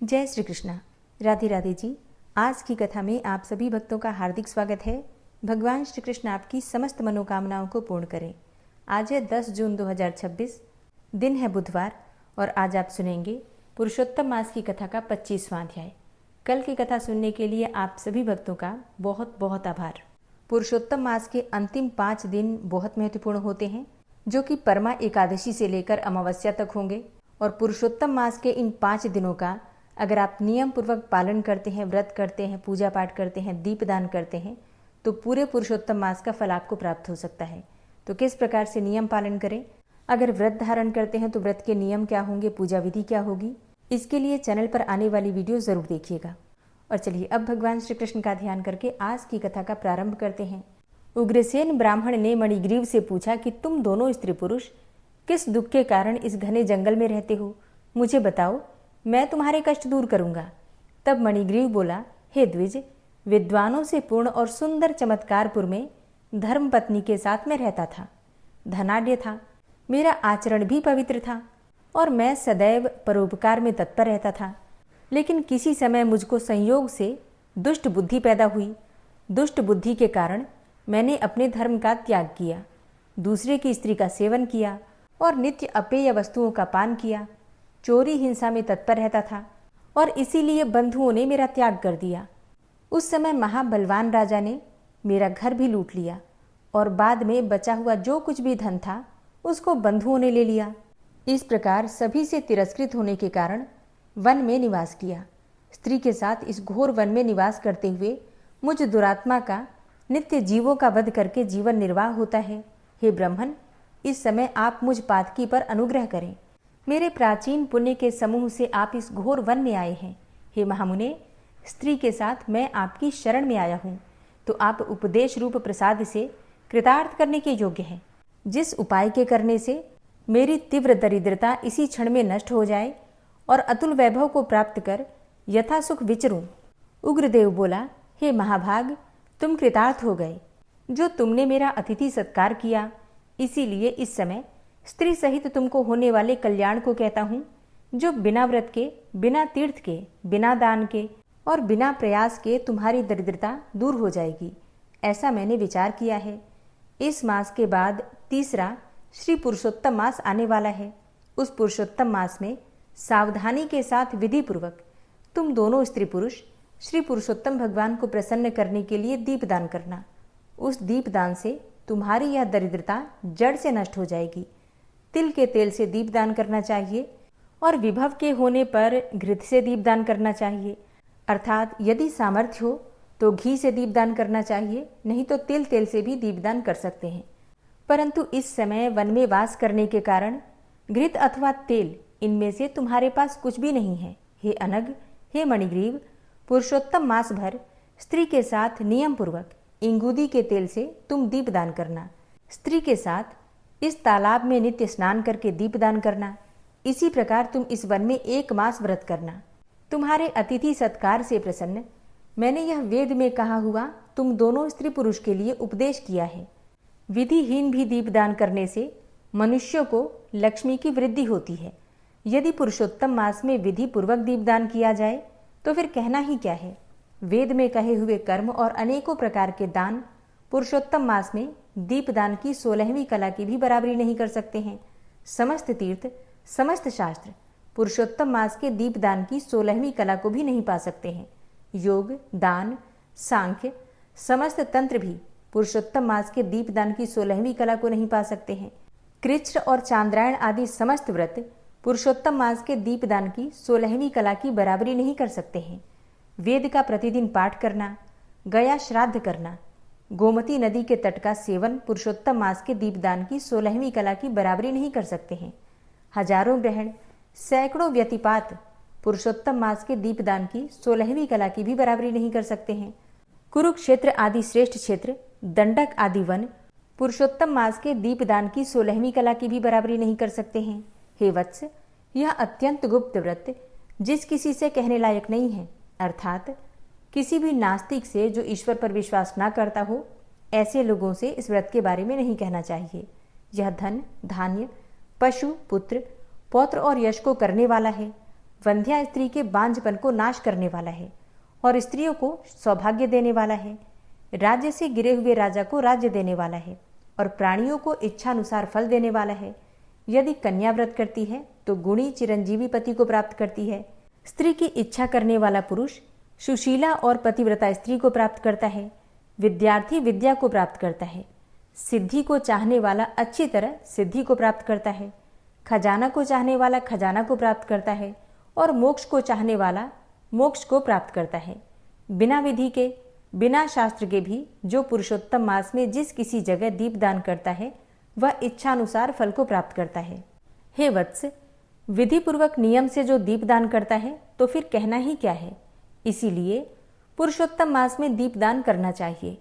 जय श्री कृष्णा। राधे राधे जी। आज की कथा में आप सभी भक्तों का हार्दिक स्वागत है। भगवान श्री कृष्ण आपकी समस्त मनोकामनाओं को पूर्ण करें। आज है 10 जून 2026, दिन है बुधवार और आज आप सुनेंगे पुरुषोत्तम मास की कथा का 25वां अध्याय। कल की कथा सुनने के लिए आप सभी भक्तों का बहुत बहुत आभार। पुरुषोत्तम मास के अंतिम 5 दिन बहुत महत्वपूर्ण होते हैं, जो कि परमा एकादशी से लेकर अमावस्या तक होंगे। और पुरुषोत्तम मास के इन 5 दिनों का अगर आप नियम पूर्वक पालन करते हैं, व्रत करते हैं, पूजा पाठ करते हैं, दीपदान करते हैं, तो पूरे पुरुषोत्तम मास का फल आपको प्राप्त हो सकता है। तो किस प्रकार से नियम पालन करें? अगर व्रत धारण करते हैं तो व्रत के नियम क्या होंगे, पूजा विधि क्या होगी, इसके लिए चैनल पर आने वाली वीडियो जरूर देखिएगा। और चलिए अब भगवान श्री कृष्ण का ध्यान करके आज की कथा का प्रारंभ करते हैं। उग्रसेन ब्राह्मण ने मणिग्रीव से पूछा कि तुम दोनों स्त्री पुरुष किस दुख के कारण इस घने जंगल में रहते हो? मुझे बताओ, मैं तुम्हारे कष्ट दूर करूंगा। तब मणिग्रीव बोला, हे द्विज, विद्वानों से पूर्ण और सुंदर चमत्कारपुर में धर्मपत्नी के साथ मैं रहता था। धनाढ्य था, मेरा आचरण भी पवित्र था और मैं सदैव परोपकार में तत्पर रहता था। लेकिन किसी समय मुझको संयोग से दुष्ट बुद्धि पैदा हुई। दुष्ट बुद्धि के कारण मैंने अपने धर्म का त्याग किया, दूसरे की स्त्री का सेवन किया और नित्य अपेय वस्तुओं का पान किया। चोरी हिंसा में तत्पर रहता था और इसीलिए बंधुओं ने मेरा त्याग कर दिया। उस समय महाबलवान राजा ने मेरा घर भी लूट लिया और बाद में बचा हुआ जो कुछ भी धन था उसको बंधुओं ने ले लिया। इस प्रकार सभी से तिरस्कृत होने के कारण वन में निवास किया। स्त्री के साथ इस घोर वन में निवास करते हुए मुझ दुरात्मा का नित्य जीवों का वध करके जीवन निर्वाह होता है। हे ब्राह्मण, इस समय आप मुझ पातकी पर अनुग्रह करें। मेरे प्राचीन पुण्य के समूह से आप इस घोर वन में आए हैं। हे महामुने, स्त्री के साथ मैं आपकी शरण में आया हूँ, तो आप उपदेश रूप प्रसाद से कृतार्थ करने के योग्य हैं। जिस उपाय के करने से मेरी तीव्र दरिद्रता इसी क्षण में नष्ट हो जाए और अतुल वैभव को प्राप्त कर यथा सुख विचरूं। उग्रदेव बोला, हे महाभाग, तुम कृतार्थ हो गए। जो तुमने मेरा अतिथि सत्कार किया, इसीलिए इस समय स्त्री सहित तुमको होने वाले कल्याण को कहता हूँ, जो बिना व्रत के, बिना तीर्थ के, बिना दान के और बिना प्रयास के तुम्हारी दरिद्रता दूर हो जाएगी। ऐसा मैंने विचार किया है। इस मास के बाद तीसरा श्री पुरुषोत्तम मास आने वाला है। उस पुरुषोत्तम मास में सावधानी के साथ विधि पूर्वक तुम दोनों स्त्री पुरुष श्री पुरुषोत्तम भगवान को प्रसन्न करने के लिए दीपदान करना। उस दीपदान से तुम्हारी यह दरिद्रता जड़ से नष्ट हो जाएगी। तिल के तेल से दीपदान करना चाहिए और विभव के होने पर घृत से दीपदान करना चाहिए। अर्थात यदि सामर्थ्य हो तो घी से दीपदान करना चाहिए, नहीं तो तिल तेल से भी दीपदान कर सकते हैं। परंतु इस समय वन में वास करने के कारण घृत अथवा तेल, इनमें से तुम्हारे पास कुछ भी नहीं है। हे अनग, हे मणिग्रीव, पुरुषोत्तम मास भर स्त्री के साथ नियम पूर्वक इंगूदी के तेल से तुम दीपदान करना। स्त्री के साथ इस तालाब में नित्य स्नान करके दीपदान करना। इसी प्रकार तुम इस वन में 1 मास व्रत करना। तुम्हारे अतिथि सत्कार से प्रसन्न मैंने यह वेद में कहा हुआ तुम दोनों स्त्री पुरुष के लिए उपदेश किया है। विधिहीन भी दीपदान करने से मनुष्यों को लक्ष्मी की वृद्धि होती है। यदि पुरुषोत्तम मास में विधि पूर्वक दीपदान किया जाए तो फिर कहना ही क्या है। वेद में कहे हुए कर्म और अनेकों प्रकार के दान पुरुषोत्तम मास में दीपदान की 16वीं कला की भी बराबरी नहीं कर सकते हैं। समस्त तीर्थ, समस्त शास्त्र पुरुषोत्तम मास के दीपदान की 16वीं कला को भी नहीं पा सकते हैं। योग, दान, सांख्य, समस्त तंत्र भी पुरुषोत्तम मास के दीपदान की 16वीं कला को नहीं पा सकते हैं। कृच्छ्र और चांद्रायण आदि समस्त व्रत पुरुषोत्तम मास के दीपदान की 16वीं कला की बराबरी नहीं कर सकते हैं। वेद का प्रतिदिन पाठ करना, गया श्राद्ध करना, गोमती नदी के तट का सेवन पुरुषोत्तम मास के दीपदान की 16वीं कला की बराबरी नहीं कर सकते हैं। हजारों ग्रहण, सैकड़ों व्यतिपात पुरुषोत्तम मास के दीपदान की 16वीं कला की भी बराबरी नहीं कर सकते हैं। कुरुक्षेत्र आदि श्रेष्ठ क्षेत्र, दंडक आदि वन पुरुषोत्तम मास के दीपदान की 16वीं कला की भी बराबरी नहीं कर सकते हैं। हे वत्स, यह अत्यंत गुप्त व्रत जिस किसी से कहने लायक नहीं है, अर्थात किसी भी नास्तिक से जो ईश्वर पर विश्वास ना करता हो, ऐसे लोगों से इस व्रत के बारे में नहीं कहना चाहिए। यह धन, धान्य, पशु, पुत्र, पौत्र और यश को करने वाला है। वंध्या स्त्री के बांझपन को नाश करने वाला है और स्त्रियों को सौभाग्य देने वाला है। राज्य से गिरे हुए राजा को राज्य देने वाला है और प्राणियों को इच्छानुसार फल देने वाला है। यदि कन्या व्रत करती है तो गुणी चिरंजीवी पति को प्राप्त करती है। स्त्री की इच्छा करने वाला पुरुष सुशीला और पतिव्रता स्त्री को प्राप्त करता है। विद्यार्थी विद्या को प्राप्त करता है। सिद्धि को चाहने वाला अच्छी तरह सिद्धि को प्राप्त करता है। खजाना को चाहने वाला खजाना को प्राप्त करता है और मोक्ष को चाहने वाला मोक्ष को प्राप्त करता है। बिना विधि के, बिना शास्त्र के भी जो पुरुषोत्तम मास में जिस किसी जगह दीपदान करता है वह इच्छानुसार फल को प्राप्त करता है। हे वत्स, विधि पूर्वक नियम से जो दीपदान करता है तो फिर कहना ही क्या है। इसीलिए पुरुषोत्तम मास में दीपदान करना चाहिए।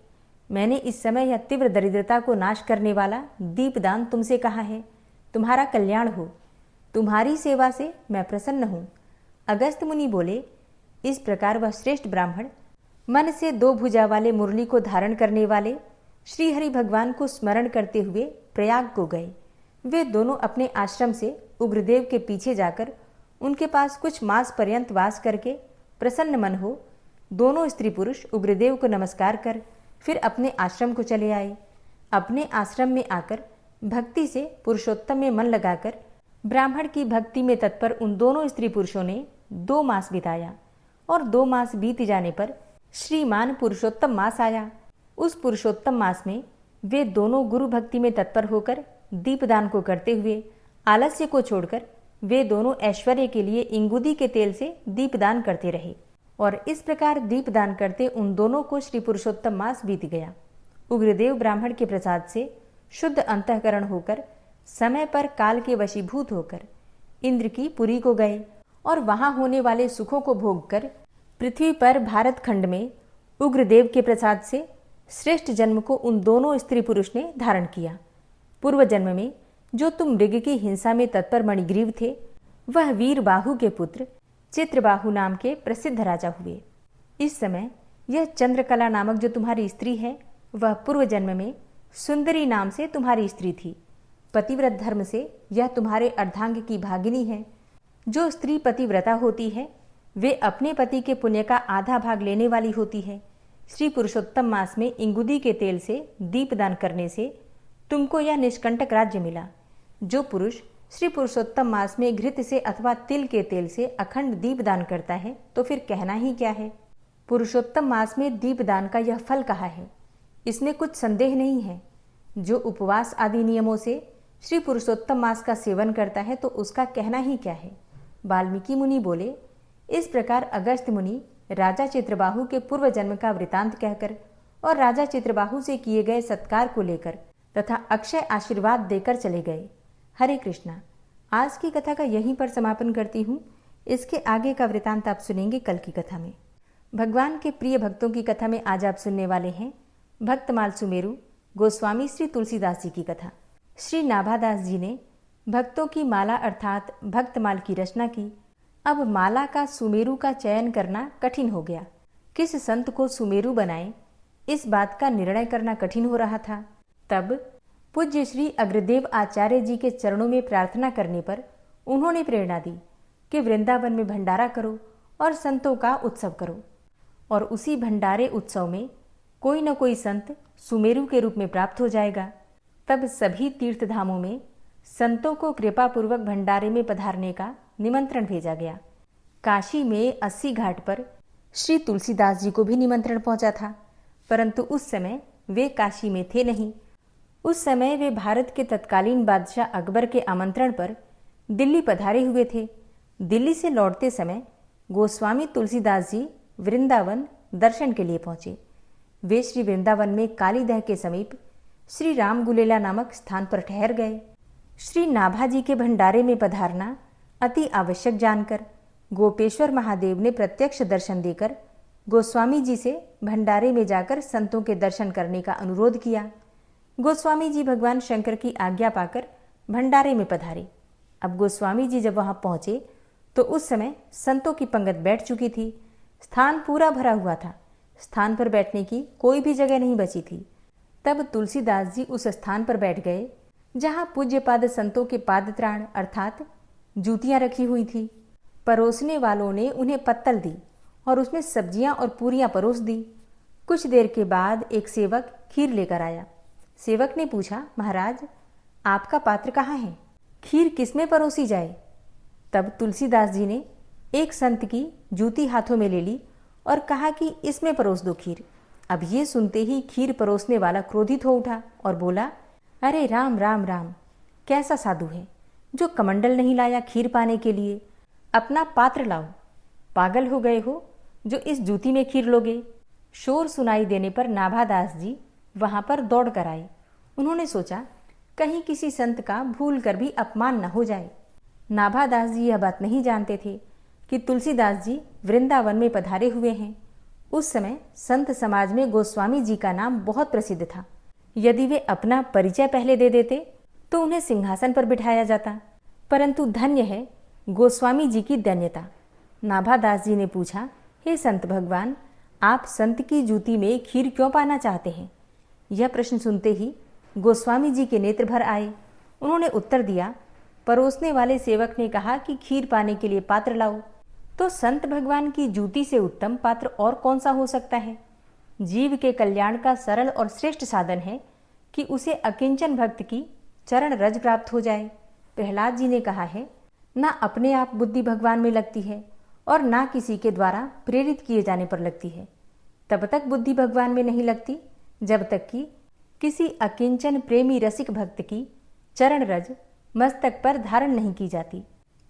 मैंने इस समय यह तीव्र दरिद्रता को नाश करने वाला दीपदान तुमसे कहा है। तुम्हारा कल्याण हो। तुम्हारी सेवा से मैं प्रसन्न हूँ। अगस्त्य मुनि बोले, इस प्रकार वह श्रेष्ठ ब्राह्मण मन से 2 भुजा वाले मुरली को धारण करने वाले श्री हरि भगवान को स्मरण करते हुए प्रयाग को गए। वे दोनों अपने आश्रम से उग्रदेव के पीछे जाकर उनके पास कुछ मास पर्यंत वास करके प्रसन्न मन हो दोनों स्त्री पुरुष उग्रदेव को नमस्कार कर फिर अपने आश्रम को चले आए। अपने आश्रम में आकर भक्ति से पुरुषोत्तम में मन लगाकर ब्राह्मण की भक्ति में तत्पर उन दोनों स्त्री पुरुषों ने 2 मास बिताया और 2 मास बीत जाने पर श्रीमान पुरुषोत्तम मास आया। उस पुरुषोत्तम मास में वे दोनों गुरु भक्ति में तत्पर होकर दीपदान को करते हुए आलस्य को छोड़कर वे दोनों ऐश्वर्य के लिए इंगुदी के तेल से दीपदान करते रहे और इस प्रकार दीपदान करते उन दोनों को श्री पुरुषोत्तम मास बीत गया। उग्रदेव ब्राह्मण के प्रसाद से शुद्ध अंतःकरण होकर समय पर काल के वशीभूत होकर इंद्र की पुरी को गए और वहां होने वाले सुखों को भोग कर पृथ्वी पर भारत खंड में उग्रदेव के प्रसाद से श्रेष्ठ जन्म को उन दोनों स्त्री पुरुष ने धारण किया। पूर्व जन्म में जो तुम मृग की हिंसा में तत्पर मणिग्रीव थे वह वीर बाहु के पुत्र चित्रबाहु नाम के प्रसिद्ध राजा हुए। इस समय यह चंद्रकला नामक जो तुम्हारी स्त्री है वह पूर्व जन्म में सुंदरी नाम से तुम्हारी स्त्री थी। पतिव्रत धर्म से यह तुम्हारे अर्धांग की भागिनी है। जो स्त्री पतिव्रता होती है वे अपने पति के पुण्य का आधा भाग लेने वाली होती है। श्री पुरुषोत्तम मास में इंगुदी के तेल से दीपदान करने से तुमको यह निष्कंटक राज्य मिला। जो पुरुष श्री पुरुषोत्तम मास में घृत से अथवा तिल के तेल से अखंड दीपदान करता है तो फिर कहना ही क्या है। पुरुषोत्तम मास में दीपदान का यह फल कहा है, इसमें कुछ संदेह नहीं है। जो उपवास आदि नियमों से श्री पुरुषोत्तम मास का सेवन करता है तो उसका कहना ही क्या है। वाल्मीकि मुनि बोले, इस प्रकार अगस्त्य मुनि राजा चित्रबाहु के पूर्व जन्म का वृतांत कहकर और राजा चित्रबाहु से किए गए सत्कार को लेकर तथा अक्षय आशीर्वाद देकर चले गए। हरे कृष्णा। आज की कथा का यहीं पर समापन करती हूँ। इसके आगे का वृतांत आप सुनेंगे कल की कथा में। भगवान के प्रिय भक्तों की कथा में आज आप सुनने वाले हैं भक्तमाल सुमेरु गोस्वामी श्री तुलसीदास जी की कथा। श्री नाभादास जी ने भक्तों की माला अर्थात भक्तमाल की रचना की। अब माला का सुमेरु का चयन करना कठिन हो गया। किस संत को सुमेरु बनाएं, इस बात का निर्णय करना कठिन हो रहा था। तब पूज्य श्री अग्रदेव आचार्य जी के चरणों में प्रार्थना करने पर उन्होंने प्रेरणा दी कि वृंदावन में भंडारा करो और संतों का उत्सव करो। और उसी भंडारे उत्सव में कोई न कोई संत सुमेरु के रूप में प्राप्त हो जाएगा। तब सभी तीर्थधामों में संतों को कृपापूर्वक भंडारे में पधारने का निमंत्रण भेजा गया। काशी में 80 घाट पर श्री तुलसीदास जी को भी निमंत्रण पहुंचा था, परंतु उस समय वे काशी में थे नहीं। उस समय वे भारत के तत्कालीन बादशाह अकबर के आमंत्रण पर दिल्ली पधारे हुए थे। दिल्ली से लौटते समय गोस्वामी तुलसीदास जी वृंदावन दर्शन के लिए पहुंचे। वे श्री वृंदावन में कालीदह के समीप श्री राम गुलेला नामक स्थान पर ठहर गए। श्री नाभा जी के भंडारे में पधारना अति आवश्यक जानकर गोपेश्वर महादेव ने प्रत्यक्ष दर्शन देकर गोस्वामी जी से भंडारे में जाकर संतों के दर्शन करने का अनुरोध किया। गोस्वामी जी भगवान शंकर की आज्ञा पाकर भंडारे में पधारे। अब गोस्वामी जी जब वहां पहुंचे तो उस समय संतों की पंगत बैठ चुकी थी। स्थान पूरा भरा हुआ था। स्थान पर बैठने की कोई भी जगह नहीं बची थी। तब तुलसीदास जी उस स्थान पर बैठ गए जहां पूज्यपाद संतों के पादत्राण अर्थात जूतियां रखी हुई थी। परोसने वालों ने उन्हें पत्तल दी और उसमें सब्जियां और पूरियां परोस दी। कुछ देर के बाद एक सेवक खीर लेकर आया। सेवक ने पूछा, महाराज, आपका पात्र कहाँ है? खीर किसमें परोसी जाए? तब तुलसीदास जी ने एक संत की जूती हाथों में ले ली और कहा कि इसमें परोस दो खीर। अब ये सुनते ही खीर परोसने वाला क्रोधित हो उठा और बोला, अरे राम राम राम, कैसा साधु है जो कमंडल नहीं लाया खीर पाने के लिए? अपना पात्र लाओ। पागल हो गए हो जो इस जूती में खीर लोगे? शोर सुनाई देने पर नाभादास जी वहां पर दौड़ कर आए। उन्होंने सोचा कहीं किसी संत का भूल कर भी अपमान न हो जाए। नाभादास जी यह बात नहीं जानते थे कि तुलसीदास जी वृंदावन में पधारे हुए हैं। उस समय संत समाज में गोस्वामी जी का नाम बहुत प्रसिद्ध था। यदि वे अपना परिचय पहले दे देते तो उन्हें सिंहासन पर बिठाया जाता, परंतु धन्य है गोस्वामी जी की दैन्यता। नाभादास जी ने पूछा, हे संत भगवान, आप संत की जूती में खीर क्यों पाना चाहते हैं? यह प्रश्न सुनते ही गोस्वामी जी के नेत्र भर आए। उन्होंने उत्तर दिया, परोसने वाले सेवक ने कहा कि खीर पाने के लिए पात्र लाओ, तो संत भगवान की जूती से उत्तम पात्र और कौन सा हो सकता है? जीव के कल्याण का सरल और श्रेष्ठ साधन है कि उसे अकिंचन भक्त की चरण रज प्राप्त हो जाए। प्रहलाद जी ने कहा है, ना अपने आप बुद्धि भगवान में लगती है और ना किसी के द्वारा प्रेरित किए जाने पर लगती है। तब तक बुद्धि भगवान में नहीं लगती जब तक कि किसी अकिंचन प्रेमी रसिक भक्त की चरण रज मस्तक पर धारण नहीं की जाती।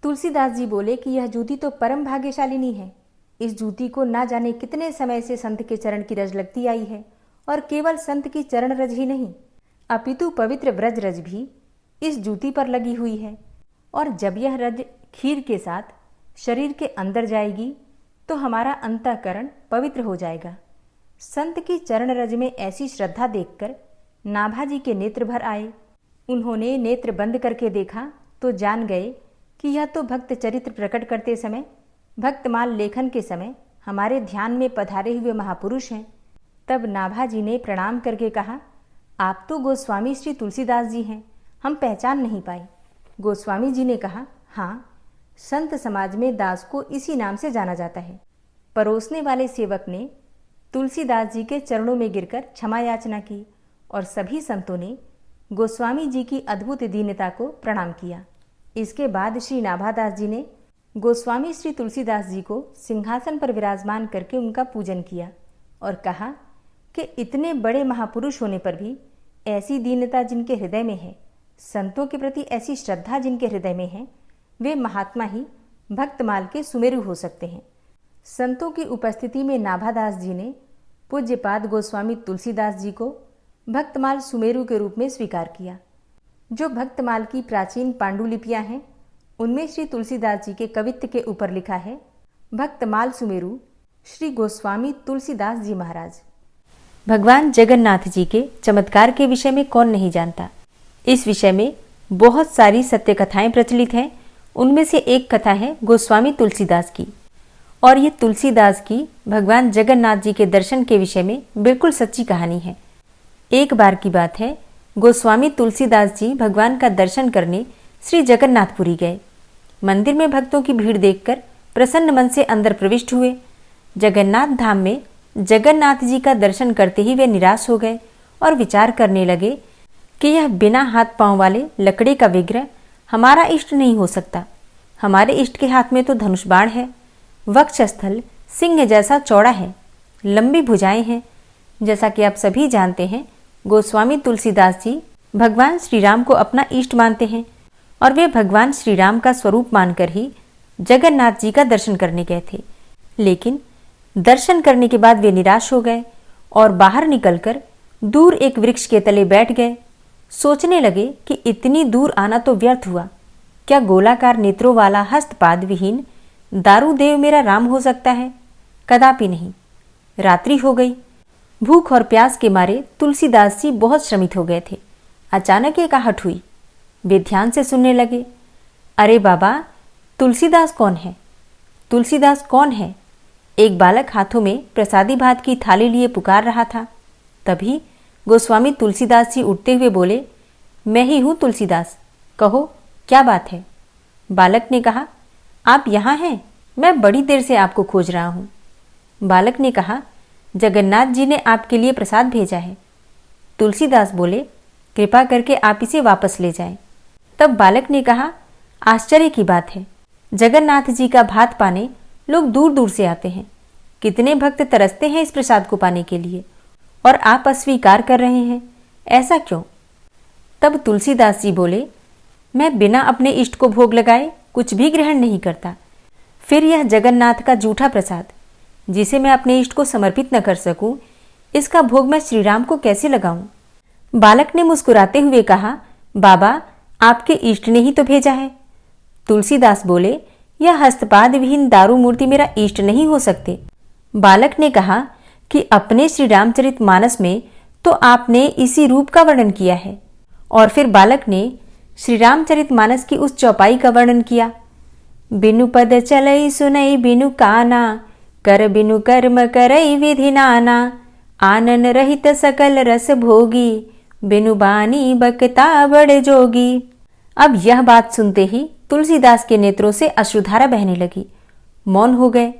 तुलसीदास जी बोले कि यह जूती तो परम भाग्यशालिनी है। इस जूती को ना जाने कितने समय से संत के चरण की रज लगती आई है, और केवल संत की चरण रज ही नहीं अपितु पवित्र व्रज रज भी इस जूती पर लगी हुई है। और जब यह रज खीर के साथ शरीर के अंदर जाएगी तो हमारा अंतःकरण पवित्र हो जाएगा। संत की चरण रज में ऐसी श्रद्धा देखकर नाभाजी के नेत्र भर आए। उन्होंने नेत्र बंद करके देखा तो जान गए कि यह तो भक्त चरित्र प्रकट करते समय, भक्तमाल लेखन के समय हमारे ध्यान में पधारे हुए महापुरुष हैं। तब नाभाजी ने प्रणाम करके कहा, आप तो गोस्वामी श्री तुलसीदास जी हैं, हम पहचान नहीं पाए। गोस्वामी जी ने कहा, हाँ, संत समाज में दास को इसी नाम से जाना जाता है। परोसने वाले सेवक ने तुलसीदास जी के चरणों में गिरकर क्षमा याचना की और सभी संतों ने गोस्वामी जी की अद्भुत दीनता को प्रणाम किया। इसके बाद श्री नाभादास जी ने गोस्वामी श्री तुलसीदास जी को सिंहासन पर विराजमान करके उनका पूजन किया और कहा कि इतने बड़े महापुरुष होने पर भी ऐसी दीनता जिनके हृदय में है, संतों के प्रति ऐसी श्रद्धा जिनके हृदय में है, वे महात्मा ही भक्तमाल के सुमेरु हो सकते हैं। संतों की उपस्थिति में नाभादास जी ने पूज्यपाद गोस्वामी तुलसीदास जी को भक्तमाल सुमेरु के रूप में स्वीकार किया। जो भक्तमाल की प्राचीन पांडुलिपियां हैं उनमें श्री तुलसीदास जी के कवित्व के ऊपर लिखा है, भक्तमाल सुमेरु श्री गोस्वामी तुलसीदास जी महाराज। भगवान जगन्नाथ जी के चमत्कार के विषय में कौन नहीं जानता। इस विषय में बहुत सारी सत्य कथाएं प्रचलित हैं। उनमें से एक कथा है गोस्वामी तुलसीदास की, और ये तुलसीदास की भगवान जगन्नाथ जी के दर्शन के विषय में बिल्कुल सच्ची कहानी है। एक बार की बात है, गोस्वामी तुलसीदास जी भगवान का दर्शन करने श्री जगन्नाथपुरी गए। मंदिर में भक्तों की भीड़ देखकर प्रसन्न मन से अंदर प्रविष्ट हुए। जगन्नाथ धाम में जगन्नाथ जी का दर्शन करते ही वे निराश हो गए और विचार करने लगे कि यह बिना हाथ पांव वाले लकड़ी का विग्रह हमारा इष्ट नहीं हो सकता। हमारे इष्ट के हाथ में तो धनुष बाण है, वक्षस्थल सिंह जैसा चौड़ा है, लंबी भुजाएं हैं। जैसा कि आप सभी जानते हैं, गोस्वामी तुलसीदास जी भगवान श्री राम को अपना इष्ट मानते हैं और वे भगवान श्री राम का स्वरूप मानकर ही जगन्नाथ जी का दर्शन करने गए थे। लेकिन दर्शन करने के बाद वे निराश हो गए और बाहर निकलकर दूर एक वृक्ष के तले बैठ गए। सोचने लगे कि इतनी दूर आना तो व्यर्थ हुआ। क्या गोलाकार नेत्रों वाला हस्तपाद विहीन दारूदेव मेरा राम हो सकता है? कदापि नहीं। रात्रि हो गई। भूख और प्यास के मारे तुलसीदास जी बहुत श्रमित हो गए थे। अचानक एक आहट हुई। वे ध्यान से सुनने लगे। अरे बाबा, तुलसीदास कौन है? तुलसीदास कौन है? एक बालक हाथों में प्रसादी भात की थाली लिए पुकार रहा था। तभी गोस्वामी तुलसीदास जी उठते हुए बोले, मैं ही हूँ तुलसीदास, कहो क्या बात है? बालक ने कहा, आप यहाँ हैं? मैं बड़ी देर से आपको खोज रहा हूँ। बालक ने कहा, जगन्नाथ जी ने आपके लिए प्रसाद भेजा है। तुलसीदास बोले, कृपा करके आप इसे वापस ले जाएं। तब बालक ने कहा, आश्चर्य की बात है, जगन्नाथ जी का भात पाने लोग दूर दूर से आते हैं। कितने भक्त तरसते हैं इस प्रसाद को पाने के लिए, और आप अस्वीकार कर रहे हैं, ऐसा क्यों? तब तुलसीदास जी बोले, मैं बिना अपने इष्ट को भोग लगाए कुछ भी ग्रहण नहीं करता। फिर यह जगन्नाथ का जूठा प्रसाद, जिसे मैं अपने इष्ट को समर्पित न कर सकूं, इसका भोग मैं श्री राम को कैसे लगाऊं? बालक ने मुस्कुराते हुए कहा, बाबा, आपके इष्ट ने ही तो भेजा है। तुलसीदास बोले, यह हस्तपाद विहीन दारू मूर्ति मेरा इष्ट नहीं हो सकते। बालक ने कहा कि अपने श्री रामचरित मानस में तो आपने इसी रूप का वर्णन किया है। और फिर बालक ने श्री रामचरित मानस की उस चौपाई का वर्णन किया, बिनु पद चलई सुनई बिनु काना, कर बिनु कर्म करई विधि नाना, आनन रहित सकल रस भोगी, बिनु बानी बकता बड़ जोगी। अब यह बात सुनते ही तुलसीदास के नेत्रों से अश्रुधारा बहने लगी। मौन हो गए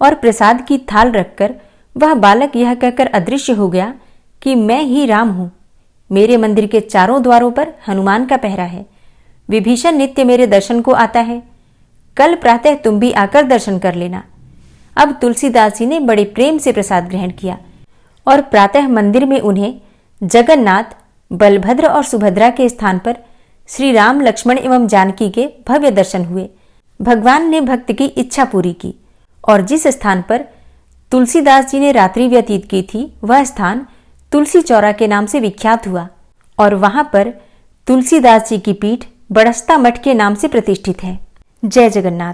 और प्रसाद की थाल रखकर वह बालक यह कहकर अदृश्य हो गया कि मैं ही राम हूं। मेरे मंदिर के चारों द्वारों पर हनुमान का पहरा है। विभीषण नित्य मेरे दर्शन को आता है। कल प्रातः तुम भी आकर दर्शन कर लेना। अब तुलसीदास जी ने बड़े प्रेम से प्रसाद ग्रहण किया और प्रातः मंदिर में उन्हें जगन्नाथ, बलभद्र और सुभद्रा के स्थान पर श्री राम, लक्ष्मण एवं जानकी के भव्य दर्शन हुए। भगवान ने भक्त की इच्छा पूरी की और जिस स्थान पर तुलसीदास जी ने रात्रि व्यतीत की थी, वह स्थान तुलसी चौरा के नाम से विख्यात हुआ और वहां पर तुलसीदास जी की पीठ बड़स्ता मठ के नाम से प्रतिष्ठित है। जय जगन्नाथ।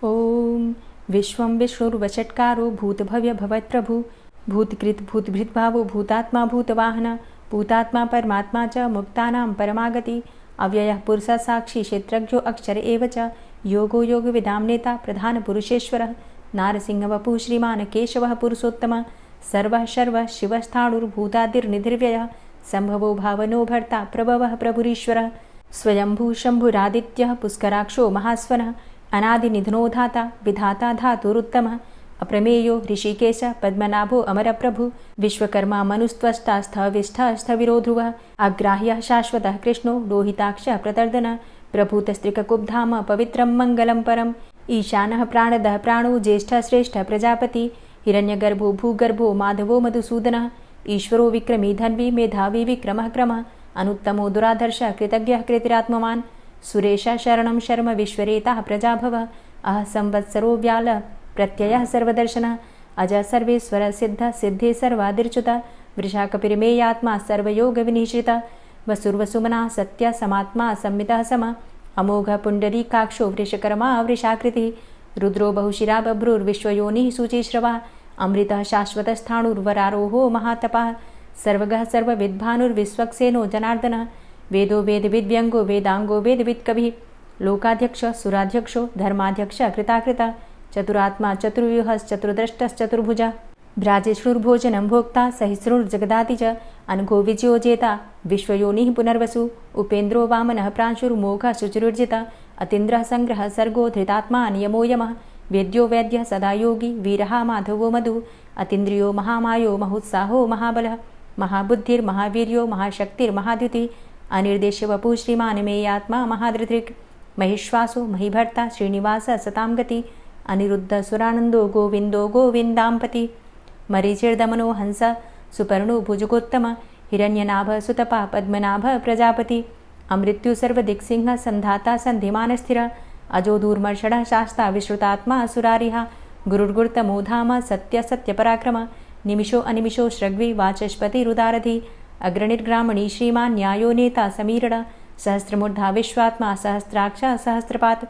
ओम विश्वं विष्णुर्वषट्कारो भूत भव्य भवत् प्रभु, भूतकृत भूतभृत भावो भूतात्मा भूतवाहन, भूतात्मा परमात्मा च मुक्तानां परमागति, अव्ययः पुरुषः साक्षी क्षेत्रज्ञो अक्षर एव च, योगो योग विदाम नेता प्रधान पुरुषेश्वरः, नारसिंह वपुः श्रीमान केशवः पुरुषोत्तम, सर्वः शर्वः शिवस्थाणुर्भूतादिर्निधिर्व्ययः, संभवो भावनो भर्ता प्रभवः प्रभुरीश्वरः, स्वयंभू शंभुरादित्यः पुष्कराक्षो महास्वनः, अनादिनिधनो धाता विधाता धातुरुत्तमः, अप्रमेयो ऋषिकेश पद्मनाभो अमरप्रभु, विश्वकर्मा मनुस्त्वष्टा स्थविष्ठः स्थविरो ध्रुवः, अग्राह्यः शाश्वतः कृष्णो लोहिताक्षः प्रतर्दन, प्रभूतस्त्रिककुब्धाम पवित्रं मङ्गलं परम्, ईशानः प्राणदः प्राणो ज्येष्ठः श्रेष्ठः प्रजापति, हिरण्यगर्भो भूगर्भो माधवो मधुसूदनः, ईश्वरो विक्रमी धन्वी मेधावी विक्रमः क्रमः, अनुत्तमो दुराधर्षः कृतज्ञः कृतिरात्मवान्, सुरेशः शरणं शर्म विश्वरेताः प्रजाभवः, अह संवत्सरो व्याल प्रत्ययः सर्वदर्शनः, अजः सर्वेश्वर सिद्ध सिद्धे सर्वादिर्च्युतः, वृषाकपिर्मेयात्मा सर्वयोगविनिश्रितः, वसुर्वसुमना सत्य समात्मा संमितः समः, अमोघ पुण्डरीकाक्षो वृषकर्मा वृषाकृतिः, रुद्रो बहुशिरा बभ्रुर्विश्वयोनिः शुचिश्रवः, अमृतः शाश्वतस्थाणुर्वरारोहो महातपः, सर्वगः सर्वविद्भानुर्विश्वक्सेनो जनार्दनः, वेदो वेदविद्व्यङ्गो वेदाङ्गो वेदवित्कविः, लोकाध्यक्ष सुराध्यक्षो धर्माध्यक्ष कृताकृतः, चतुरात्मा चतुर्व्यूहश्चतुर्द्रष्टश्चतुर्भुजः, भ्राजिष्णुर्भोजनं भोक्ता सहिष्णुर्जगदातिज, अनघो विजयो जेता विश्वयोनिः पुनर्वसु, उपेन्द्रो वामनः प्रांशुर्मोघः शुचिरुर्जितः, अतीन्द्रः संग्रहः सर्गो धृतात्मा नियमो यमः, वेद्यो वैद्यः सदा योगी वीरः माधवो मधु, अतीन्द्रियो महामायो महोत्साहो महाबलः, महाबुद्धिर्महावीर्यो महाशक्तिर्महाद्युतिः, अनिर्देश्य वपुः श्रीमान् मेयात्मा महाधृतिर्, महिश्वासो महीभर्ता श्रीनिवासः सतां गति, अनिरुद्ध सुरानन्दो गोविन्दो गोविन्दाम्पति, मरीचिर्दमनो हंस सुपर्णो भुजगोत्तम, हिरण्यनाभ सुतपा पद्मनाभ प्रजापति, अमृत्यु सर्वदिक्सिंह संधाता संधिमान स्थिर, अजो दूर्मर्षणः शास्ता विश्रुतात्मा सुरारिहा, गुरुर्गुरुतमो धाम सत्य सत्यपराक्रम, निमिषो अनिमिषो श्रग्वी वाचस्पतिरुदारधि, अग्रणिर्ग्रामणी श्रीमान् न्यायो नेता समीरण, सहस्रमूर्धा विश्वात्मा सहस्राक्ष सहस्रपात्,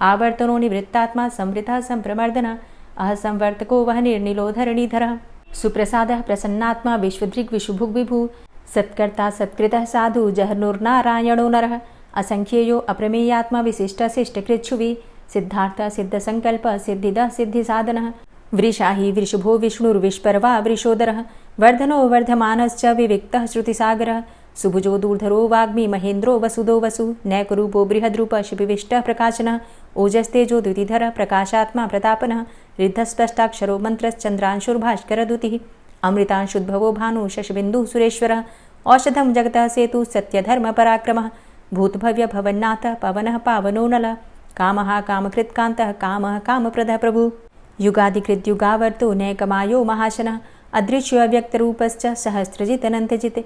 आवर्तनो निवृत्तात्मा संवृतः संप्रमर्दन, अह संवर्तको वह निर्निलोधरणीधरः, सुप्रसादः प्रसन्नात्मा विश्वदृग् विशुभुग् विभु, सत्कर्ता सत्कृतः साधु जहनुर्नारायणो नरः, असंख्येयो अप्रमेयात्मा विशिष्टशिष्टकृच्छुवि, सिद्धार्थ सिद्धसंकल्प सिद्धिदः सिद्धिसाधनः, वृषाहि वृषभो विष्णुर्विष्पर्वा वृषोदरः, वर्धनो वर्धमानश्च विविक्तः श्रुतिसागरः, सुभुजो दूर्धरो वाग्मी महेन्द्रो वसुदो वसु नैकरूपो बृहद्रूप शिपिविष्टः प्रकाशनः ओजस्तेजो द्युतिधर प्रकाशात्मा प्रतापनः रिद्धस्पष्टाक्षरो मन्त्रश्चन्द्रांशुर्भास्करदुतिः अमृतांशुद्भवो भानु शशबिन्दुः सुरेश्वरः औषधं जगतः सेतु सत्यधर्मपराक्रमः भूतभव्य भवन्नाथ पवनः पावनो नलः कामः कामकृत्कान्तः कामः कामप्रदः प्रभु युगादिकृद्युगावर्तो नैकमायो महाशनः अदृश्यो अव्यक्तरूपश्च सहस्रजितनन्तजित्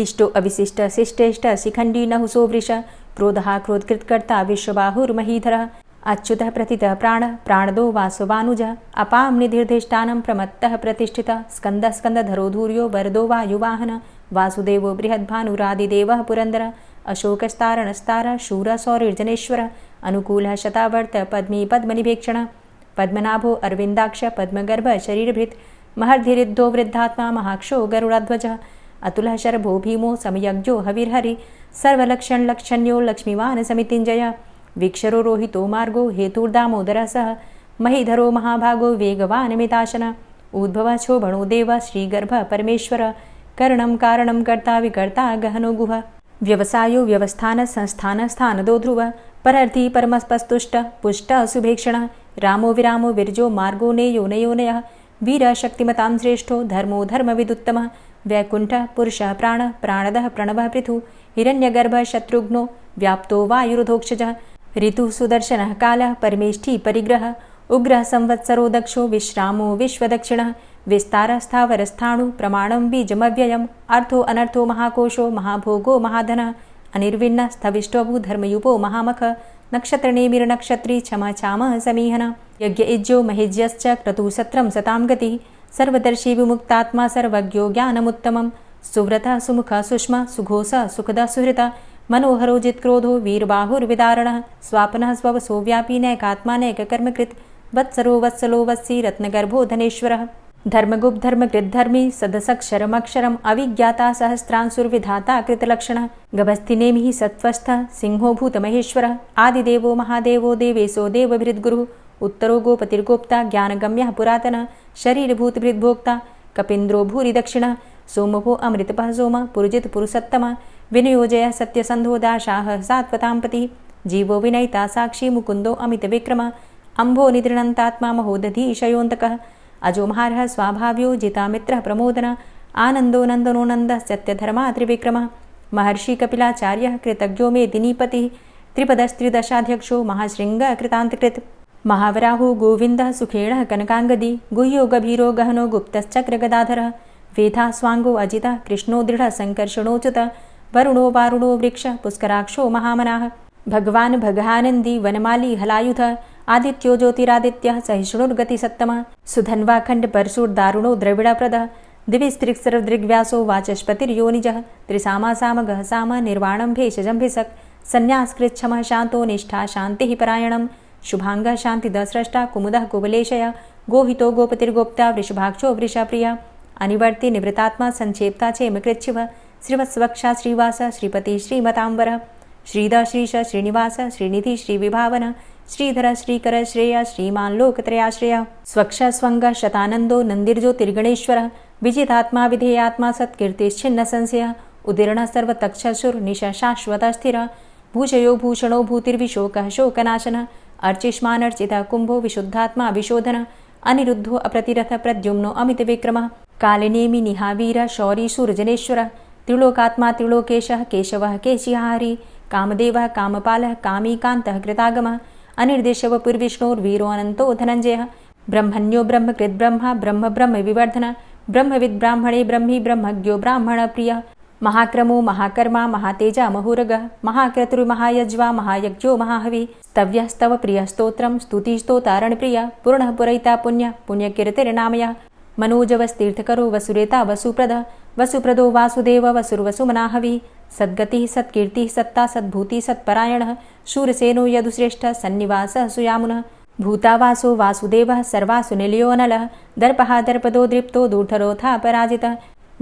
इष्टो अविशिष्ट शिष्टेष्ट शिखण्डी नहुसो वृष क्रोधः क्रोधकृत्कर्ता विश्वबाहुर्महीधरः अच्युतः प्रतितः प्राणदो वासवानुजः अपां निधिर्धिष्ठानं प्रमत्तः प्रतिष्ठितः स्कन्दधरो धूर्यो वरदो वायुवाहनः वासुदेवो बृहद्भानुरादिदेवः पुरन्दरः अशोकस्तारणस्तारः शूरः सौरिर्जनेश्वरः अनुकूलः शतावर्त पद्मी पद्मनिभेक्षणः पद्मनाभो अरविन्दाक्ष पद्मगर्भ शरीरभृत् महर्धिरिद्धो वृद्धात्मा महाक्षो गरुडाध्वजः अतुलः शरभो भीमो समयज्ञो हविर्हरि सर्वलक्षणलक्षण्यो लक्ष्मीवान् समितिञ्जयः वीक्षरो रोहितो मार्गो हेतुर्दामोदरः सः महीधरो महाभागो वेगवान् मिताशनः उद्भवः क्षोभणो देवः श्रीगर्भः परमेश्वरः करणं कारणं कर्ता विकर्ता गहनो गुहः व्यवसायो व्यवस्थान संस्थान स्थानदो ध्रुवः परर्थी परमस्पस्तुष्ट पुष्ट सुभेक्षणः रामो विरामो विरजो मार्गो नेयो नयोनयः वीरः शक्तिमतां श्रेष्ठो धर्मो धर्मविदुत्तमः वैकुण्ठः पुरुषः प्राणः प्राणदः प्रणवः पृथु हिरण्यगर्भः शत्रुघ्नो व्याप्तो वायुरुधोक्षजः ऋतुः सुदर्शनः कालः परमेष्ठी परिग्रहः उग्रः संवत्सरो दक्षो विश्रामो विश्वदक्षिणः विस्तारस्थावरस्थाणु प्रमाणं बीजमव्ययम् अर्थो अनर्थो महाकोशो महाभोगो महाधनः अनिर्विण्णः स्थविष्टोऽभू धर्मयुपो महामख नक्षत्रनेमिर्नक्षत्री क्षमा चामः समीहनः यज्ञ इज्यो महेज्यश्च क्रतुसत्रं सतां गतिः सर्वदर्शी विमुक्तात्मा सर्वज्ञो ज्ञानमुत्तमं सुव्रतः सुमुखः सुष्मा सुघोषः सुखदः सुहृतः मनोहरो जित्क्रोधो वीरबाहुर्विदारणः स्वापनः स्ववसो व्यापी नैकात्मा नैककर्मकृत् वत्सरो वत्सलो वत्सी रत्नगर्भो धनेश्वरः धर्मगुप्त धर्मकृद्धर्मी सदसक्षरमक्षरम् अविज्ञाता सहस्रांशुर्विधाता कृतलक्षणः गभस्तिनेमिः सत्त्वस्थः सिंहो भूतमहेश्वरः आदिदेवो महादेवो देवेशो देवभृद्गुरुः उत्तरो गोपतिर्गोप्ता ज्ञानगम्यः पुरातनः शरीरभूतभृद्भोक्ता कपीन्द्रो भूरि दक्षिणः सोमभो अमृतपः सोमः पुरुजित पुरुषोत्तमः विनियोजयः सत्यसन्धो दाशाः सात्वतां पतिः जीवो विनयिता साक्षी मुकुन्दो अमितविक्रमः अम्भो निद्रणन्तात्मा महोदधीशयोऽन्तकः अजोमहारः स्वाभाव्यो जितामित्रः प्रमोदनः आनन्दो नन्दनो नन्दः सत्यधर्मा त्रिविक्रमः महर्षि कपिलाचार्यः कृतज्ञो मेदिनीपतिः त्रिपदस्त्रिदशाध्यक्षो महाशृङ्गः कृतान्तकृत् महावराहो गोविन्दः सुखेणः कनकाङ्गदी गुह्यो गभीरो गहनो गुप्तश्चक्रगदाधरः वेधा स्वाङ्गो अजितः कृष्णो दृढः सङ्कर्षणोच्युतः वरुणो वारुणो वृक्षः पुष्कराक्षो महामनाः भगवान् भगानन्दी वनमाली हलायुधः आदित्यो ज्योतिरादित्यः सहिष्णुर्गतिसत्तमः सुधन्वाखण्ड परशुर्दारुणो द्रविडप्रदः दिविस्त्रिक्सर्वदृग्व्यासो वाचस्पतिर्योनिजः त्रिसामासामगः साम निर्वाणं भेषजं सन्न्यासकृच्छमः शान्तो निष्ठा शान्तिः परायणं शुभाङ्गः शान्तिदस्रष्टा कुमुदः कुवलेशय गोहितो गोपतिर्गोप्ता वृषभाक्षो वृषप्रियः अनिवर्ति निवृतात्मा संक्षेप्ता चेमकृच्छिवः श्रीवत्सवक्षा श्रीवास श्रीपति श्रीमताम्बरः श्रीद श्रीश श्रीनिवास श्रीनिधि श्रीविभावन श्रीधर श्रीकर श्रेय श्रीमान् लोकत्रयाश्रयः स्वक्ष स्वङ्ग शतानन्दो नन्दिर्ज्योतिर्गणेश्वरः विजितात्मा विधेयात्मा सत्कीर्तिश्छिन्न संशयः उदीर्णः सर्वतक्षशुर्निश शाश्वतः स्थिरः भूषयो भूषणो भूतिर्विशोकः शोकनाशनः अर्चिष्मानर्चितः कुम्भो विशुद्धात्मा विशोधनः अनिरुद्धो अप्रतिरथ प्रद्युम्नो अमितविक्रमः कालिनेमि निहावीर शौरी शूरजनेश्वरः त्रिलोकात्मा त्रिलोकेशः केशवः केशिहारी कामदेवः कामपालः कामीकान्तः कृतागमः अनिर्देशवपुर्विष्णोर्वीरो अनन्तो धनञ्जयः ब्रह्मण्यो ब्रह्मकृद्ब्रह्मा ब्रह्म ब्रह्म विवर्धन ब्रह्मविद् ब्राह्मणे ब्रह्मी ब्रह्मज्ञो ब्राह्मणप्रियः महाक्रमो महाकर्मा महातेजा महोरगः महाक्रतुर्महायज्वा महायज्ञो महाहवि स्तव्यः स्तव प्रियः स्तोत्रं स्तुतिस्तोतारणप्रियः पूर्णः पुरयिता पुण्यः पुण्यकीर्तिर्नामयः मनोजवस्तीर्थकरो वसुरेता वसुप्रदः वसुप्रदो वासुदेव वसुर्वसुमनाहवि सद्गतिः सत्कीर्तिः सत्ता सद्भूतिः सत्परायणः शूरसेनो यदुश्रेष्ठः सन्निवासः सुयामुनः भूतावासो वासुदेवः सर्वासु निलयोऽनलः दर्पः दर्पदो दृप्तो दूर्धरोऽथा पराजितः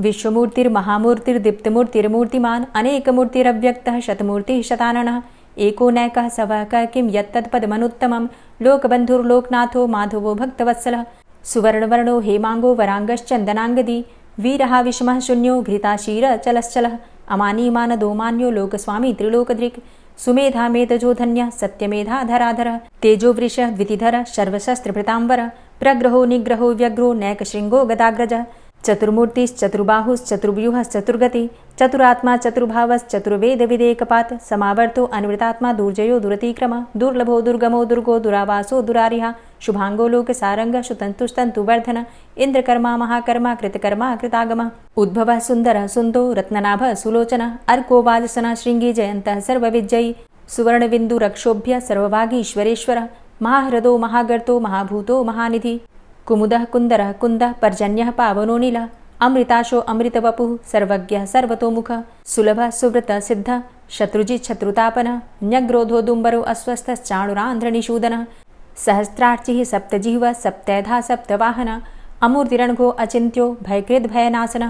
विश्वमूर्तिर्महामूर्तिर्दीप्तमूर्तिर्मूर्तिमान् अनेकमूर्तिरव्यक्तः शतमूर्तिः शताननः एको नैकः सवः किं यत्तत्पदमनुत्तमं लोकबन्धुर्लोकनाथो माधवो भक्तवत्सलः सुवर्णवर्णो हेमाङ्गो वराङ्गश्चन्दनाङ्गदी वीरः विषमः शून्यो घृताशीरचलश्चलः अमानी मानदो मान्यो लोकस्वामी त्रिलोकधृक् सुमेधा मेधजो धन्य सत्यमेधा धराधर तेजो वृष द्वितिधर सर्वशस्त्रभृतांबर प्रग्रहो निग्रहो व्यग्रो नैकशृंगो गदाग्रज चतुर्मूर्तिश्चतुर्बाहुश्चतुर्व्यूहश्चतुर्गति चतुरात्मा चतुर्भावश्चतुर्वेद विदेकपात समावर्तो अनवृतात्मा दुर्जयो दुरतिक्रम दुर्लभो दुर्गमो दुर्गो दुरावासो दुरारिहा शुभांगो लोक सारंग सुतंतुस्तंतुवर्धन इंद्रकर्मा महाकर्मा कृतकर्मा कृतागम उद्भव सुंदर सुंदो रत्ननाभ सुलोचन अर्को वाजसन श्रृंगी जयंत सर्वविजयी सुवर्णबिंदु रक्षोभ्य सर्वभागीश्वरेश्वर महाहृदो महागर्तो महाभूतो महानिधि कुमुदः कुंदरः कुंदः पर्जन्यः पावनो नील अमृताशो अमृतवपुः सर्वज्ञः सर्वतोमुख सुलभ सुव्रत सिद्ध शत्रुजित् शत्रुतापन न्यग्रोधो दुम्बरो अस्वस्थश्चाणुरान्ध्रनिषूदन सहस्रार्चिः सप्तजिह्व सप्तैधा सप्तवाहन अमूर्तिरणघो अचिन्त्यो भयकृद् भयनाशन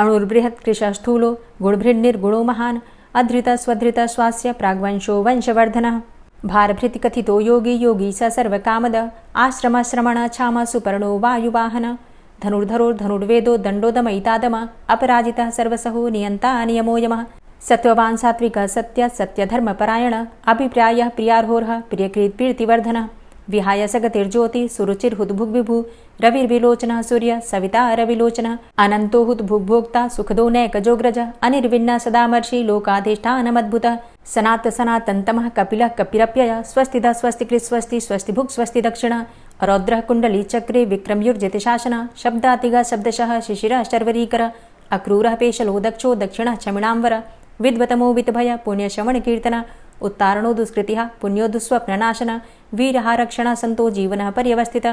अणुर्बृहत् कृशस्थूलो गुणभृन्निर्गुणो महान् अधृत स्वधृत स्वास्य प्राग्वंशो वंशवर्धनः भारभृति कथितो योगी योगी स सर्वकामद आश्रम श्रमण छाम सुपर्णो वायुवाहन धनुर्धरो धनुर्वेदो दण्डोदमयितादम अपराजितः सर्वसहो नियन्ता नियमो यमः सत्त्ववान् सात्विकः सत्य सत्यधर्मपरायण अभिप्रायः प्रियार्होर्ह प्रियकृत् कीर्तिवर्धनः विहाय सगतिर्ज्योति सुरुचिर्हुद्भुग्विभु रविर्विलोचनः सूर्य सविता रविलोचनः अनन्तो हुद्भुग्भोक्ता सुखदो नैकजोग्रज अनिर्विण्ण सदामर्षि लोकाधिष्ठानमद्भुतः सनात सनातन्तमः कपिलः कपिरप्यय स्वस्तिदः स्वस्तिकृत् स्वस्ति स्वस्तिभुक् स्वस्ति दक्षिण रौद्रः कुण्डली चक्रे विक्रम्युर्जित शासन शब्दातिगः शब्दशः शिशिरः शर्वरीकर अक्रूरः पेशलो दक्षो दक्षिणः क्षमिणाम्बर विद्वतमो वितभय पुण्यश्रवण कीर्तन उत्तारणो दुष्कृतिः पुण्यो दुःस्वप्ननाशन वीरहारक्षण संतो जीवनः पर्यवस्थित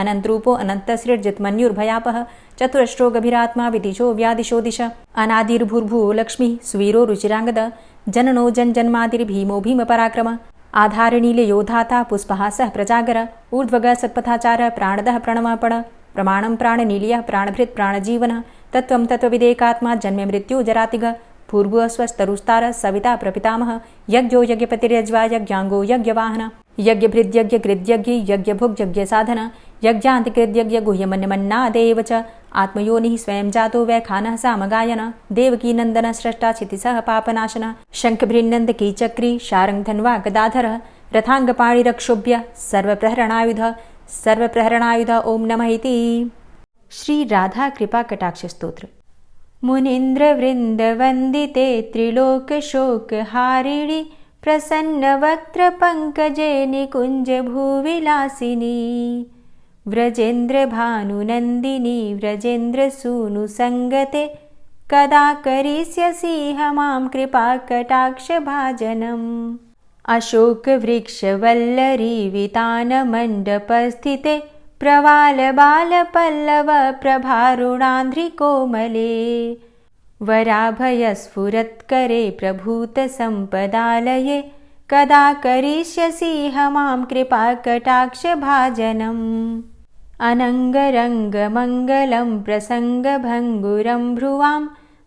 अनन्तरूपो अनन्तसृर्जितमन्युर्भयापः चतुरश्रो गभीरात्मा विदिशो व्यादिशो दिश अनादिर्भूर्भुवो लक्ष्मी सुवीरो रुचिरांगद जननो जन्मादिर्भीमो भीमपराक्रम आधारनीलयोधाता पुष्पहासः प्रजागर ऊर्ध्वगः सत्पथाचार प्राणदः प्रणवपण प्रमाणं प्राणनीलयः प्राणभृत् प्राणजीवनः तत्त्वं तत्त्वविदेकात्मा जन्म मृत्यु जरातिग भूर्भुवः स्वस्तरुस्तार सविता प्रपितामह यज्ञो यज्ञपतिर्यज्वा यज्ञांगो यज्ञवाहन यज्ञभृद्यज्ञकृद्यज्ञ यज्ञभुग्यज्ञसाधन यज्ञान्तिकृद्यज्ञ गुह्यमन्यमन्नादेव च आत्मयोनिः स्वयं जातो वैखानः सामगायन देवकी नन्दन स्रष्टा क्षितिसः पापनाशन शङ्खभृन्नन्दकी चक्री शारङ्गधन्वा गदाधरः रथाङ्गपाणिरक्षोभ्य सर्वप्रहरणायुध ओं नमः इति। श्री राधा कृपा कटाक्ष स्तोत्र। मुनीन्द्रवृन्दवन्दिते त्रिलोकशोकहारिणि प्रसन्नवक्त्रपङ्कजे निकुञ्जभूविलासिनी व्रजेन्द्रभानुनन्दिनी व्रजेन्द्रसूनुसङ्गते कदा करिष्यसीह मां कृपाकटाक्षभाजनम् अशोकवृक्षवल्लरी वितानमण्डपस्थिते प्रवालबालपल्लव प्रभारुणान्ध्रिकोमले वराभयस्फुरत्करे प्रभूतसम्पदालये कदा करिष्यसीह मां कृपाकटाक्षभाजनम् अनङ्गरङ्गमङ्गलं प्रसङ्गभङ्गुरं भ्रुवां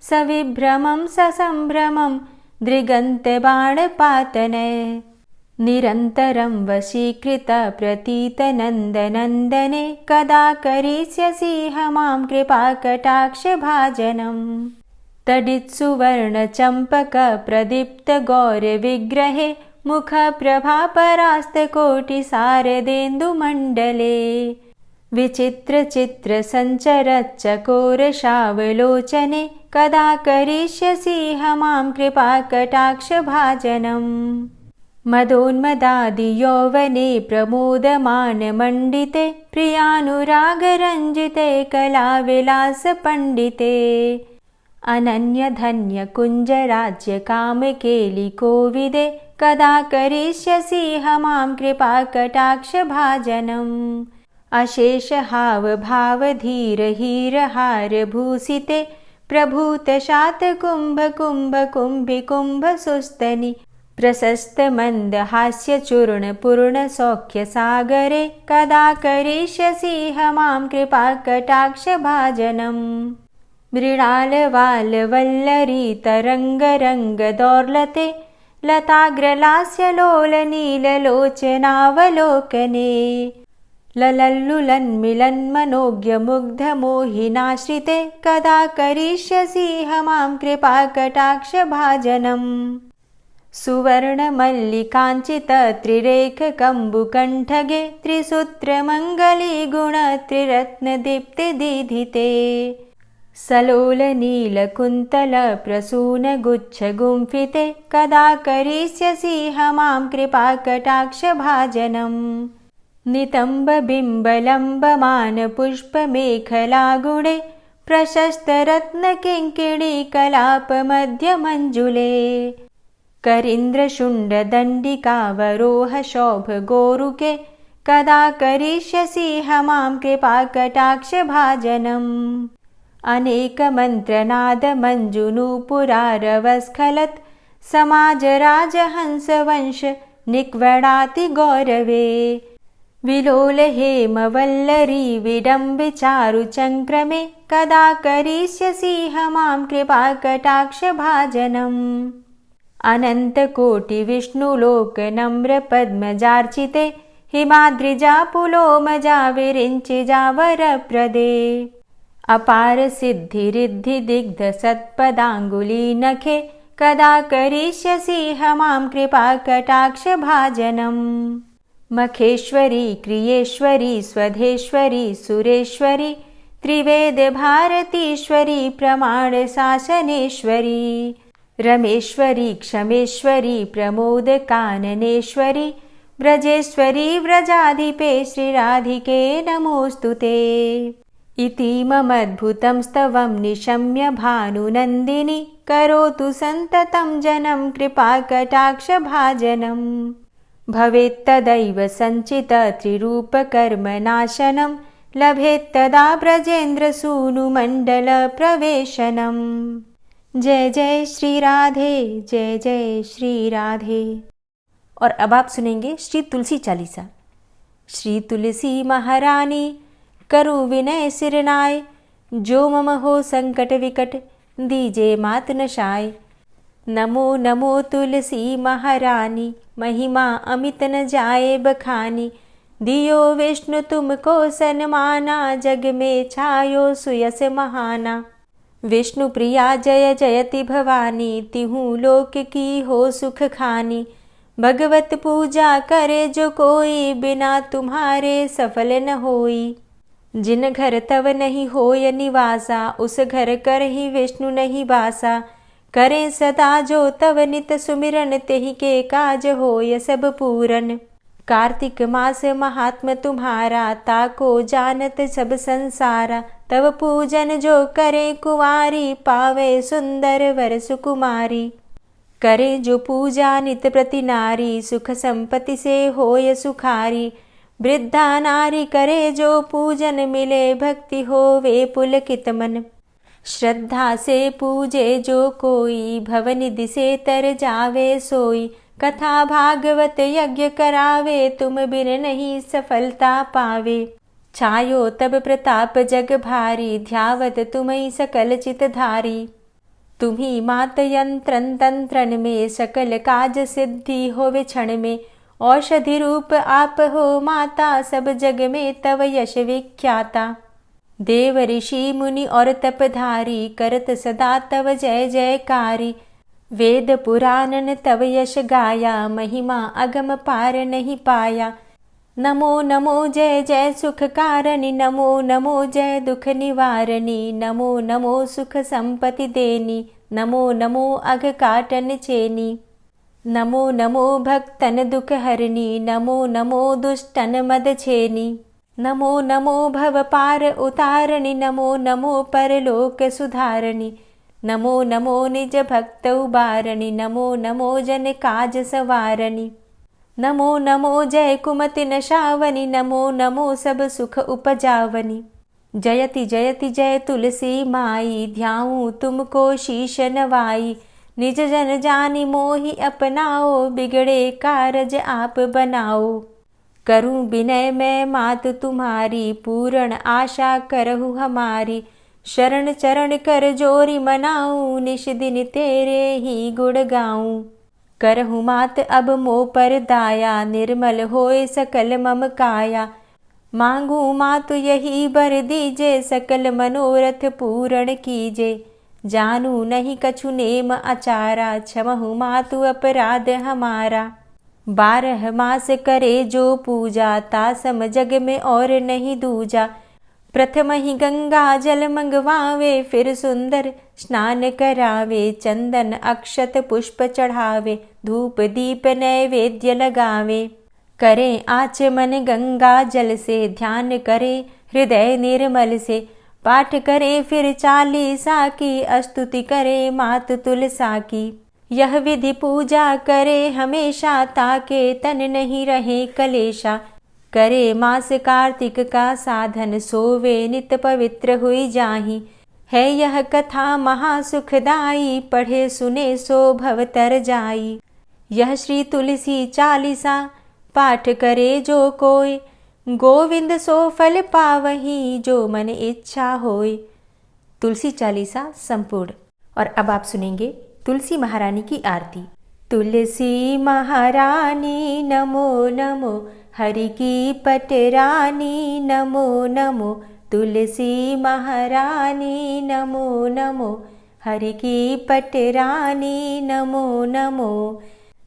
सविभ्रमं ससम्भ्रमं दृगन्तबाणपातने निरन्तरं वशीकृत प्रतीतनन्दनन्दने कदा करिष्यसीह मां कृपाकटाक्षभाजनम् तडित्सुवर्णचम्पकप्रदीप्तगौरविग्रहे मुखप्रभापरास्तकोटिसारदेन्दुमण्डले विचित्रचित्रसञ्चरच्चकोरशावलोचने कदा करिष्यसीह मां कृपाकटाक्षभाजनम् मदोन्मदादियौवने प्रमोदमानमण्डिते प्रियानुरागरञ्जिते कलाविलासपण्डिते अनन्यधन्यकुञ्जराज्यकामकेलिकोविदे कदा करिष्यसीह मां कृपाकटाक्षभाजनम् अशेषहावभावधीरहीरहारभूषिते प्रभूतशातकुम्भकुम्भकुम्भिकुम्भसुस्तनि प्रशस्तमन्दहास्यचूर्णपूर्णसौख्यसागरे कदा करिष्यसीह मां कृपाकटाक्षभाजनम् मृणालवालवल्लरी लताग्रलास्यलोलनीललोचनावलोकने ललल्लुलन्मिलन्मनोज्ञमुग्धमोहिनाश्रिते कदा करिष्यसि मां कृपाकटाक्षभाजनम् सुवर्णमल्लिकाञ्चितत्रिरेखकम्बुकण्ठगे त्रिसूत्रमङ्गलीगुणत्रिरत्नदीप्तिदीधिते सलोलनीलकुन्तलप्रसूनगुच्छगुम्फिते कदा करिष्यसि मां कृपाकटाक्षभाजनम् नितम्बबिम्बलम्बमानपुष्पमेखलागुणे प्रशस्तरत्नकिङ्किणीकलापमध्यमञ्जुले करीन्द्रशुण्डदण्डिकावरोहशोभगोरुके कदा करिष्यसि मां कृपाकटाक्षभाजनम् अनेकमन्त्रनादमञ्जुनूपुरारवस्खलत् समाजराजहंसवंश निक्वडाति गौरवे विलोलहेमवल्लरी विडम्बिचारुचङ्क्रमे कदा करिष्यसि मां कृपाकटाक्षभाजनम् अनन्तकोटिविष्णुलोकनम्रपद्मजार्चिते हिमाद्रिजापुलोमजा विरिञ्चिजावरप्रदे अपारसिद्धिरिद्धिदिग्धसत्पदाङ्गुलीनखे कदा करिष्यसि मां कृपाकटाक्षभाजनम् मखेश्वरी क्रियेश्वरी स्वधेश्वरी सुरेश्वरी त्रिवेदभारतीश्वरी प्रमाणशासनेश्वरी रमेश्वरी क्षमेश्वरी प्रमोदकाननेश्वरी व्रजेश्वरी व्रजाधिपे श्रीराधिके नमोऽस्तुते इतीममद्भुतं स्तवं निशम्य भानुनन्दिनी करोतु सन्ततं जनं कृपाकटाक्षभाजनम् भवेत्तदैव सञ्चितत्रिरूपकर्मनाशनं लभेत्तदा ब्रजेन्द्रसूनुमण्डलप्रवेशनम् जय जय श्री राधे, जय जय श्री राधे। और अब आप सुनेंगे श्री तुलसी चालीसा। श्री तुलसी महारानी करु विनय सिरनाय, जो मम हो संकट विकट दीजे मात नशाय। नमो नमो तुलसी महारानी, महिमा अमित न जाए बखानी। दियो विष्णु तुमको सन्माना, जग में छायो सुयस महाना। विष्णु प्रिया जय जयति भवानी, तिहु लोक की हो सुख खानी। भगवत पूजा करे जो कोई, बिना तुम्हारे सफल न होई। जिन घर तव नहीं होय निवासा, उस घर कर ही विष्णु नहीं बासा। करें सदा जो तव नित सुमिरन, तेहि के काज होय सब पूरन। कार्तिक मास महात्म तुम्हारा, ताको जानत सब संसारा। तव पूजन जो करे कुंवारी, पावे सुंदर वर सुकुमारी। करे जो पूजा नित प्रति नारी, सुख संपत्ति से होय सुखारी। वृद्धा नारी करे जो पूजन, मिले भक्ति होवे पुलकित मन। श्रद्धा से पूजे जो कोई, भवनिधि से तर जावे सोई। कथा भागवत यज्ञ करावे, तुम बिन नहीं सफलता पावे। छायो तब प्रताप जग भारी, ध्यावत तुम्हीं सकल चित धारी। तुम्ही मात यंत्रन तंत्रन में, सकल काज सिद्धि होवे क्षण में। औषधि रूप आप हो माता, सब जग में तव यश विख्याता। देव ऋषि मुनि और तपधारी, करत सदा तव जय जयकारी। वेद पुराणन तव यश गाया, महिमा अगम पार नहीं पाया। नमो नमो जय जय सुख कारणि, नमो नमो जय दुख निवारणी। नमो नमो सुख संपत्ति देनी, नमो नमो अघ काटन चेनी। नमो नमो भक्तन दुख हरणी, नमो नमो दुष्टन मद छेनी। नमो नमो भव पार उतारणी, नमो नमो परलोक सुधारणी। नमो नमो निज भक्त उबारणी, नमो नमो जन काज सवारणी। नमो नमो जय कुमति नशावनी, नमो नमो सब सुख उपजावनी। जयति जयति जय तुलसी माई, ध्याऊं तुमको शीश नवाई। निज जन जानी मोहि अपनाओ, बिगड़े कारज आप बनाओ। करूं विनय मैं मात तुम्हारी, पूर्ण आशा करहु हमारी। शरण चरण कर जोरी मनाऊं, निश दिन तेरे ही गुण गाऊं। करहु मात अब मोह पर दाया, निर्मल होए सकल मम काया। मांगू मातु यही बर दीजे, सकल मनोरथ पूर्ण कीजे। जानू नहीं कछु नेम आचारा, क्षमहु मातु अपराध हमारा। 12 मास करे जो पूजा, तासम जग में और नहीं दूजा। प्रथम ही गंगा जल मंगवावे, फिर सुंदर स्नान करावे। चंदन अक्षत पुष्प चढ़ावे, धूप दीप नैवेद्य लगावे। करें आचमन गंगा जल से, ध्यान करे हृदय निर्मल से। पाठ करे फिर 40 की, स्तुति करे मात तुलसा की। यह विधि पूजा करे हमेशा, ताके तन नहीं रहे कलेशा। करे मास कार्तिक का साधन, सोवे नित पवित्र हुई जाहि। है यह कथा महासुखदाई, पढ़े सुने सो भव तर जाई। यह श्री तुलसी 40 पाठ करे जो कोय, गोविंद सो फल पावही, जो मन इच्छा होय। तुलसी 40 संपूर्ण। और अब आप सुनेंगे तुलसी महारानी की आरती। तुलसी महारानी नमो नमो, हरि की पटरानी नमो नमो। तुलसी महारानी नमो नमो, हरि की पटरानी नमो नमो।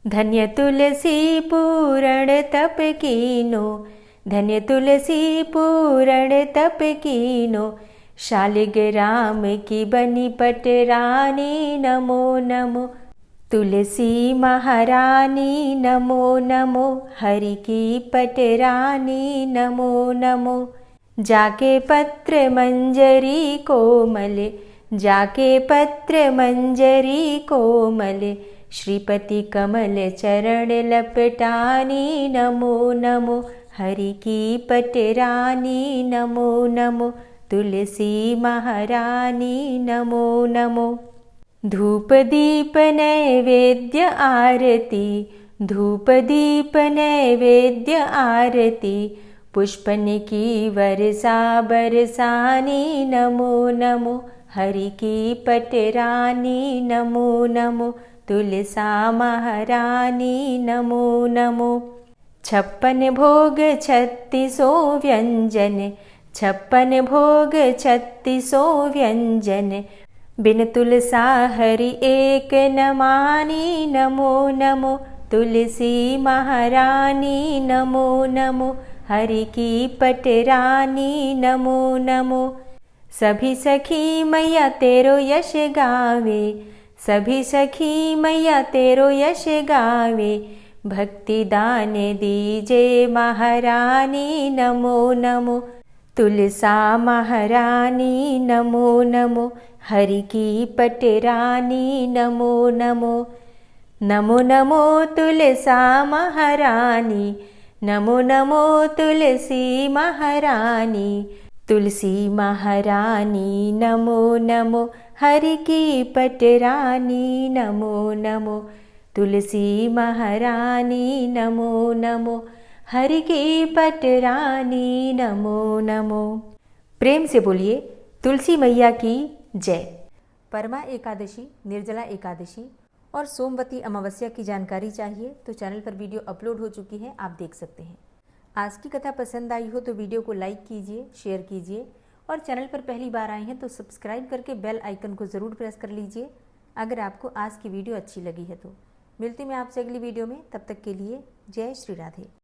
धन्य तुलसी पूर्ण तप कीनो, धन्य तुलसी पूर्ण तप कीनो। शालिग्राम की बनी पटरानी नमो नमो। तुलसी महारानी नमो नमो, हरि की पटरानी नमो नमो। जाके पत्र मंजरी कोमल, जाके पत्र मंजरी कोमल। श्रीपति कमल चरण लपटानी नमो नमो, हरि की पटरानी नमो नमो। तुलसी महारानी नमो नमो। धूप दीप नैवेद्य आरती, धूप दीप नैवेद्य आरती। पुष्पन की वर्षा बरसानी नमो नमो, हरि की पटरानी नमो नमो। तुलसा महारानी नमो नमो। 56 भोग 36 व्यंजन, 56 भोग 36 व्यंजन। बिन तुलसा हरि एक न मानी नमो नमो। तुलसी महारानी नमो नमो, हरि की पटरानी नमो नमो। सभी सखी मैया तेरो यश गावे, सभी सखी मैया तेरो यश गावे। भक्ति दान दीजे महारानी नमो नमो। तुलसा महारानी नमो नमो, हरि की पटरानी नमो नमो। नमो नमो तुलसा महारानी, नमो नमो तुलसी महारानी। तुलसी महारानी नमो नमो, हरि की पटरानी नमो नमो। तुलसी महारानी नमो नमो, हरि की पटरानी नमो नमो। प्रेम से बोलिए तुलसी मैया की जय। परमा एकादशी, निर्जला एकादशी और सोमवती अमावस्या की जानकारी चाहिए तो चैनल पर वीडियो अपलोड हो चुकी है, आप देख सकते हैं। आज की कथा पसंद आई हो तो वीडियो को लाइक कीजिए, शेयर कीजिए और चैनल पर पहली बार आए हैं तो सब्सक्राइब करके बेल आइकन को ज़रूर प्रेस कर लीजिए अगर आपको आज की वीडियो अच्छी लगी है तो। मिलती मैं आपसे अगली वीडियो में, तब तक के लिए जय श्री राधे।